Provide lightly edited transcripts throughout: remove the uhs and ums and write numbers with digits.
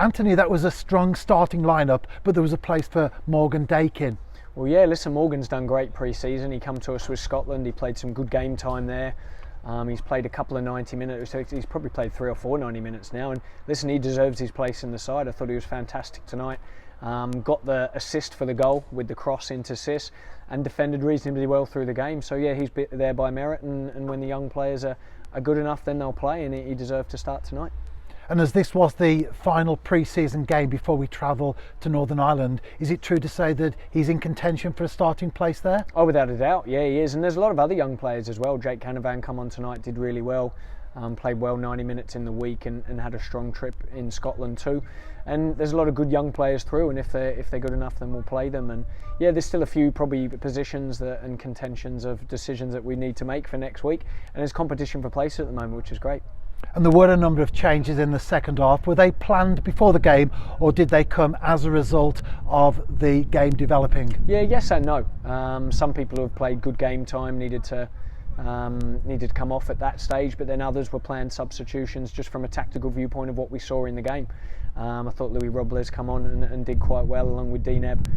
Anthony, that was a strong starting lineup, but there was a place for Morgan Dakin. Well, yeah, listen, Morgan's done great pre-season. He come to us with Scotland. He played some good game time there. He's played a couple of 90 minutes. He's probably played 3 or 4 90 minutes now. And listen, he deserves his place in the side. I thought he was fantastic tonight. Got the assist for the goal with the cross into Sis and defended reasonably well through the game. So yeah, he's there by merit. And when the young players are good enough, then they'll play. And he deserved to start tonight. And as this was the final pre-season game before we travel to Northern Ireland, is it true to say that he's in contention for a starting place there? Oh, without a doubt, yeah, he is. And there's a lot of other young players as well. Jake Canavan come on tonight, did really well. Played well 90 minutes in the week and had a strong trip in Scotland too. And there's a lot of good young players through, and if they're good enough, then we'll play them. And yeah, there's still a few probably positions and contentions of decisions that we need to make for next week. And there's competition for places at the moment, which is great. And there were a number of changes in the second half. Were they planned before the game, or did they come as a result of the game developing? Yeah, yes and no. Some people who have played good game time needed to come off at that stage, but then others were planned substitutions just from a tactical viewpoint of what we saw in the game. I thought Louis Robles come on and did quite well along with DNEB,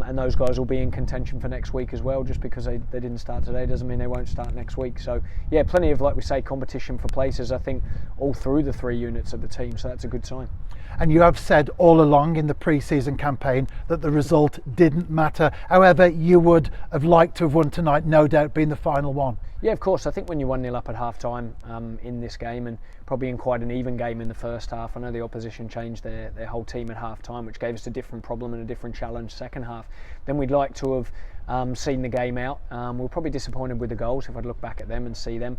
and those guys will be in contention for next week as well. Just because they didn't start today doesn't mean they won't start next week. So yeah, plenty of, like we say, competition for places, I think, all through the 3 units of the team, so that's a good sign. And you have said all along in the pre-season campaign that the result didn't matter. However, you would have liked to have won tonight, no doubt, being the final one. Yeah, of course. I think when you're 1-0 up at half-time in this game, and probably in quite an even game in the first half, I know the opposition changed their whole team at half-time, which gave us a different problem and a different challenge second half. Then we'd like to have seen the game out. We're probably disappointed with the goals if I'd look back at them and see them.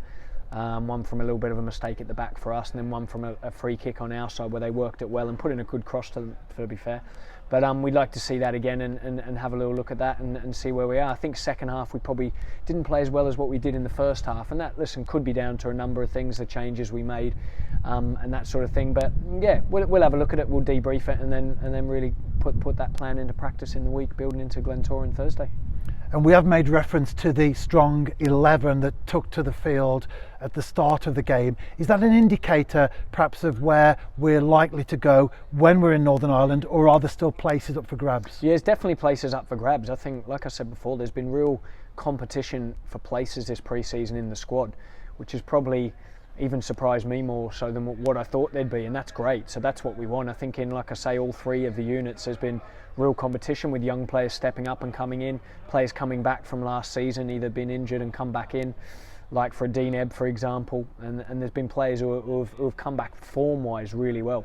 One from a little bit of a mistake at the back for us, and then one from a free kick on our side where they worked it well and put in a good cross to be fair. But we'd like to see that again and have a little look at that and see where we are. I think second half we probably didn't play as well as what we did in the first half, and that, listen, could be down to a number of things, the changes we made and that sort of thing. But yeah, we'll have a look at it, we'll debrief it, and then really put that plan into practice in the week, building into Glentoran on Thursday. And we have made reference to the strong 11 that took to the field at the start of the game. Is that an indicator perhaps of where we're likely to go when we're in Northern Ireland, or are there still places up for grabs? Yeah, there's definitely places up for grabs. I think, like I said before, there's been real competition for places this pre-season in the squad, which has probably even surprised me more so than what I thought they'd be, and that's great. So that's what we want. I think in, like I say, all 3 of the units there's been real competition with young players stepping up and coming in, players coming back from last season, either been injured and come back in, like for a DNEB, for example, and there's been players who have come back form-wise really well.